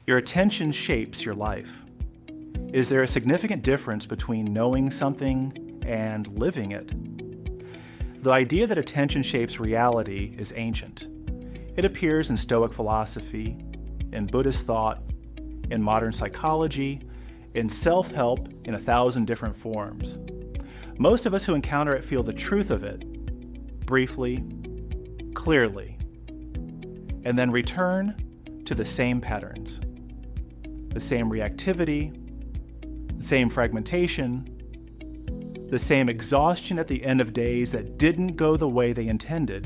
Your attention shapes your life. Is there a significant difference between knowing something and living it? The idea that attention shapes reality is ancient. It appears in Stoic philosophy, in Buddhist thought, in modern psychology, in self-help in 1,000 different forms. Most of us who encounter it feel the truth of it, briefly, clearly, and then return to the same patterns. The same reactivity, the same fragmentation, the same exhaustion at the end of days that didn't go the way they intended.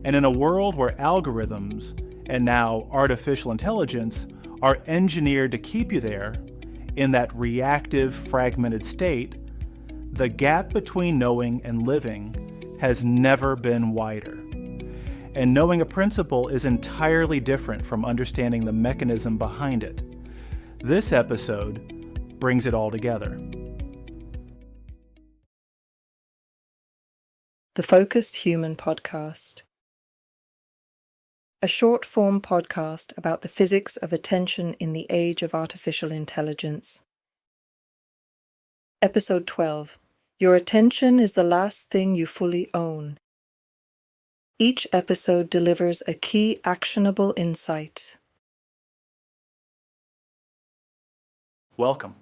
And in a world where algorithms and now artificial intelligence are engineered to keep you there in that reactive, fragmented state, the gap between knowing and living has never been wider. And knowing a principle is entirely different from understanding the mechanism behind it. This episode brings it all together. The Focused Human Podcast. A short-form podcast about the physics of attention in the age of artificial intelligence. Episode 12. Your attention is the last thing you fully own. Each episode delivers a key actionable insight. Welcome.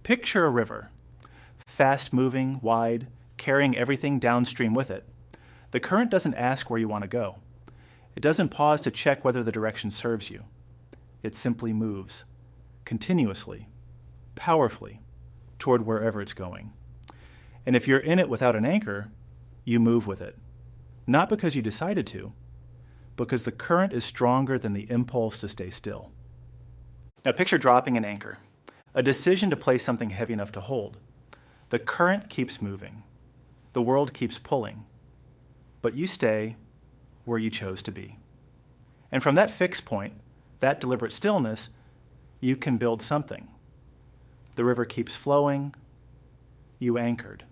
Picture a river. Fast-moving, wide, carrying everything downstream with it. The current doesn't ask where you want to go. It doesn't pause to check whether the direction serves you. It simply moves, continuously, powerfully, toward wherever it's going. And if you're in it without an anchor, you move with it. Not because you decided to, because the current is stronger than the impulse to stay still. Now picture dropping an anchor, a decision to place something heavy enough to hold. The current keeps moving. The world keeps pulling. But you stay where you chose to be. And from that fixed point, that deliberate stillness, you can build something. The river keeps flowing. You anchored.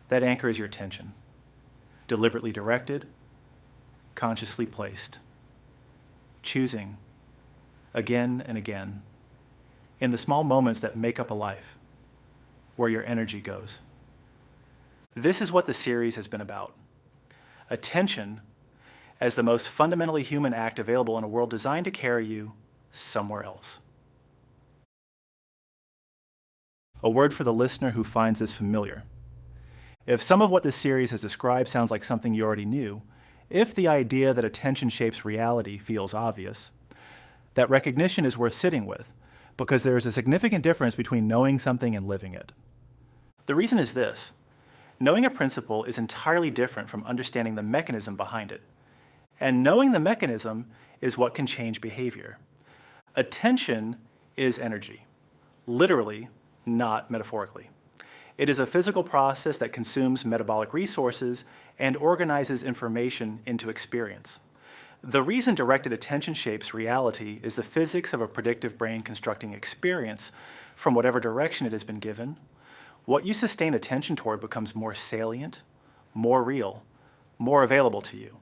That anchor is your attention. Deliberately directed, consciously placed. Choosing, again and again, in the small moments that make up a life, where your energy goes. This is what the series has been about. Attention as the most fundamentally human act available in a world designed to carry you somewhere else. A word for the listener who finds this familiar. If some of what this series has described sounds like something you already knew, if the idea that attention shapes reality feels obvious, that recognition is worth sitting with, because there is a significant difference between knowing something and living it. The reason is this. Knowing a principle is entirely different from understanding the mechanism behind it. And knowing the mechanism is what can change behavior. Attention is energy, literally, not metaphorically. It is a physical process that consumes metabolic resources and organizes information into experience. The reason directed attention shapes reality is the physics of a predictive brain constructing experience from whatever direction it has been given. What you sustain attention toward becomes more salient, more real, more available to you.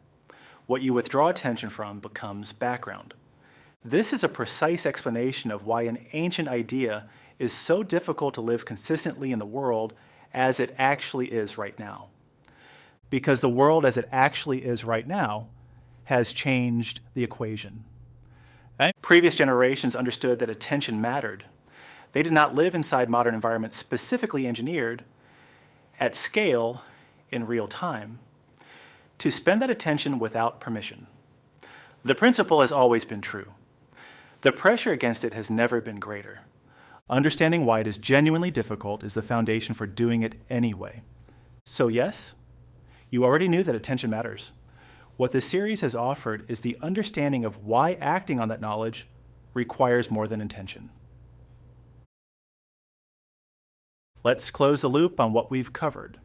What you withdraw attention from becomes background. This is a precise explanation of why an ancient idea is so difficult to live consistently in the world as it actually is right now. Because the world as it actually is right now has changed the equation. Previous generations understood that attention mattered. They did not live inside modern environments specifically engineered at scale in real time to spend that attention without permission. The principle has always been true. The pressure against it has never been greater. Understanding why it is genuinely difficult is the foundation for doing it anyway. So yes, you already knew that attention matters. What this series has offered is the understanding of why acting on that knowledge requires more than intention. Let's close the loop on what we've covered.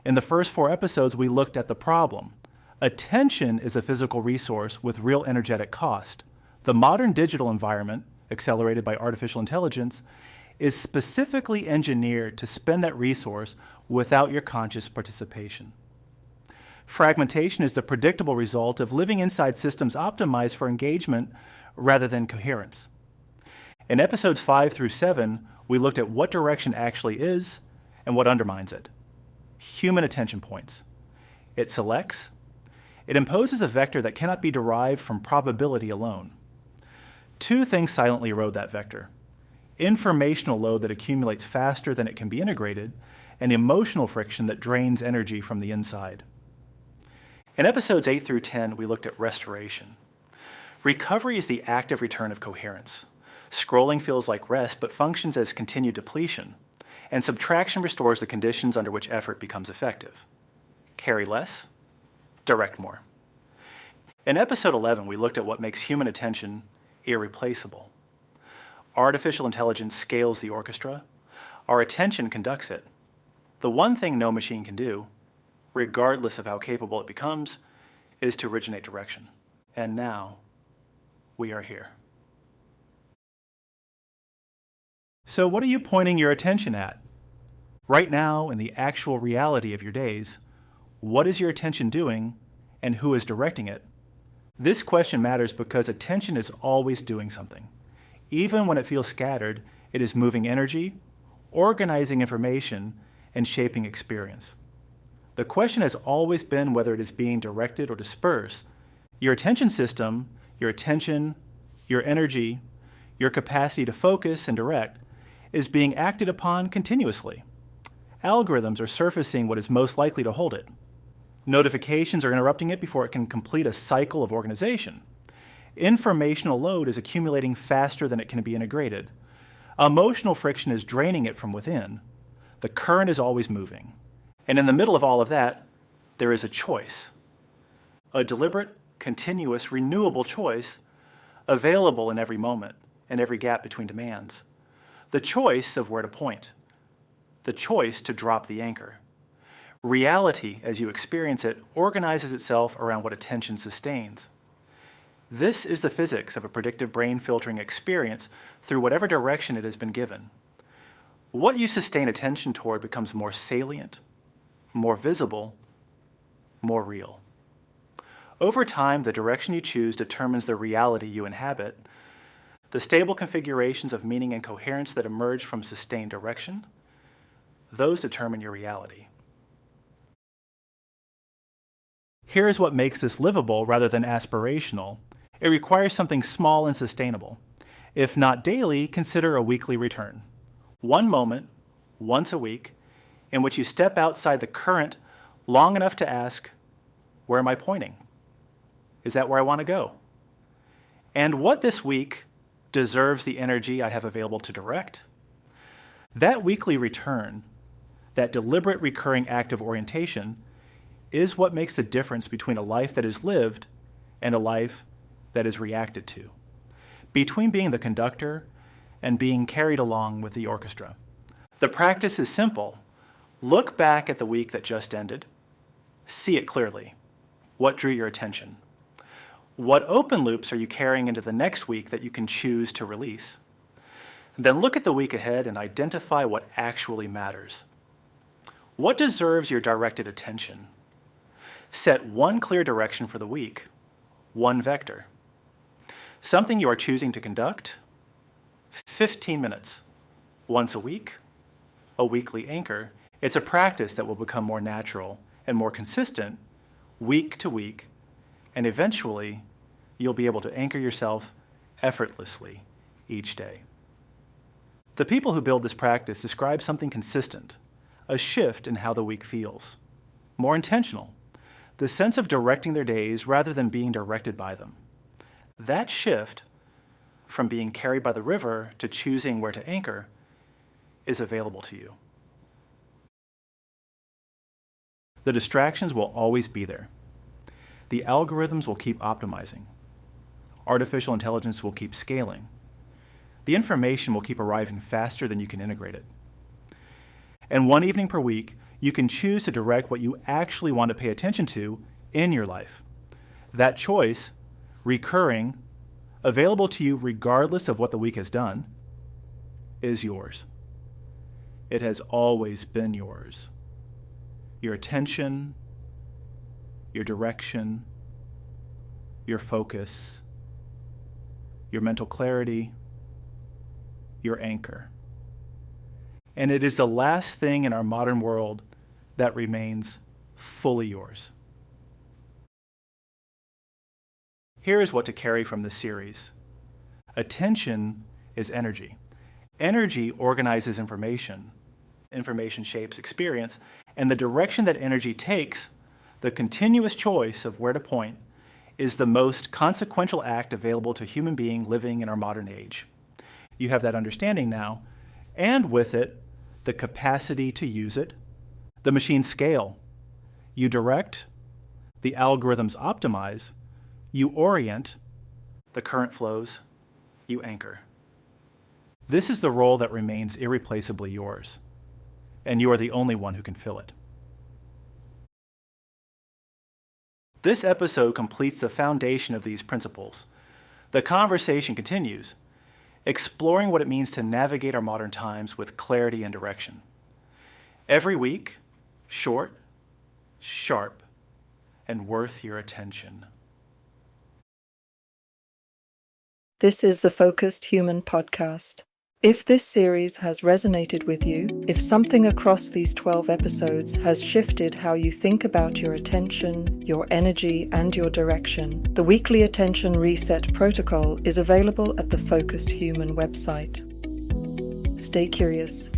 In the first 4 episodes, we looked at the problem. Attention is a physical resource with real energetic cost. The modern digital environment, accelerated by artificial intelligence, is specifically engineered to spend that resource without your conscious participation. Fragmentation is the predictable result of living inside systems optimized for engagement rather than coherence. In episodes 5 through 7, we looked at what direction actually is and what undermines it. Human attention points. It selects. It imposes a vector that cannot be derived from probability alone. Two things silently erode that vector: informational load that accumulates faster than it can be integrated, and emotional friction that drains energy from the inside. In episodes 8 through 10, we looked at restoration. Recovery is the active return of coherence. Scrolling feels like rest, but functions as continued depletion, and subtraction restores the conditions under which effort becomes effective. Carry less, direct more. In episode 11, we looked at what makes human attention irreplaceable. Artificial intelligence scales the orchestra. Our attention conducts it. The one thing no machine can do, regardless of how capable it becomes, is to originate direction. And now, we are here. So what are you pointing your attention at? Right now, in the actual reality of your days, what is your attention doing, and who is directing it? This question matters because attention is always doing something. Even when it feels scattered, it is moving energy, organizing information, and shaping experience. The question has always been whether it is being directed or dispersed. Your attention system, your attention, your energy, your capacity to focus and direct, is being acted upon continuously. Algorithms are surfacing what is most likely to hold it. Notifications are interrupting it before it can complete a cycle of organization. Informational load is accumulating faster than it can be integrated. Emotional friction is draining it from within. The current is always moving. And in the middle of all of that, there is a choice. A deliberate, continuous, renewable choice available in every moment and every gap between demands. The choice of where to point. The choice to drop the anchor. Reality, as you experience it, organizes itself around what attention sustains. This is the physics of a predictive brain filtering experience through whatever direction it has been given. What you sustain attention toward becomes more salient, more visible, more real. Over time, the direction you choose determines the reality you inhabit. The stable configurations of meaning and coherence that emerge from sustained direction, those determine your reality. Here is what makes this livable rather than aspirational. It requires something small and sustainable. If not daily, consider a weekly return. One moment, once a week, in which you step outside the current long enough to ask, where am I pointing? Is that where I want to go? And what this week deserves the energy I have available to direct? That weekly return, that deliberate recurring act of orientation, is what makes the difference between a life that is lived and a life that is reacted to, between being the conductor and being carried along with the orchestra. The practice is simple. Look back at the week that just ended. See it clearly. What drew your attention? What open loops are you carrying into the next week that you can choose to release? Then look at the week ahead and identify what actually matters. What deserves your directed attention? Set one clear direction for the week, one vector. Something you are choosing to conduct, 15 minutes, once a week, a weekly anchor. It's a practice that will become more natural and more consistent week to week, and eventually you'll be able to anchor yourself effortlessly each day. The people who build this practice describe something consistent, a shift in how the week feels, more intentional, the sense of directing their days rather than being directed by them. That shift from being carried by the river to choosing where to anchor is available to you. The distractions will always be there. The algorithms will keep optimizing. Artificial intelligence will keep scaling. The information will keep arriving faster than you can integrate it. And one evening per week, you can choose to direct what you actually want to pay attention to in your life. That choice, recurring, available to you regardless of what the week has done, is yours. It has always been yours. Your attention, your direction, your focus, your mental clarity, your anchor. And it is the last thing in our modern world that remains fully yours. Here is what to carry from this series. Attention is energy. Energy organizes information. Information shapes experience, and the direction that energy takes, the continuous choice of where to point, is the most consequential act available to a human being living in our modern age. You have that understanding now, and with it, the capacity to use it. The machines scale. You direct, the algorithms optimize, you orient, the current flows, you anchor. This is the role that remains irreplaceably yours, and you are the only one who can fill it. This episode completes the foundation of these principles. The conversation continues, exploring what it means to navigate our modern times with clarity and direction. Every week, short, sharp, and worth your attention. This is the Focused Human Podcast. If this series has resonated with you, if something across these 12 episodes has shifted how you think about your attention, your energy, and your direction, the weekly Attention Reset Protocol is available at the Focused Human website. Stay curious.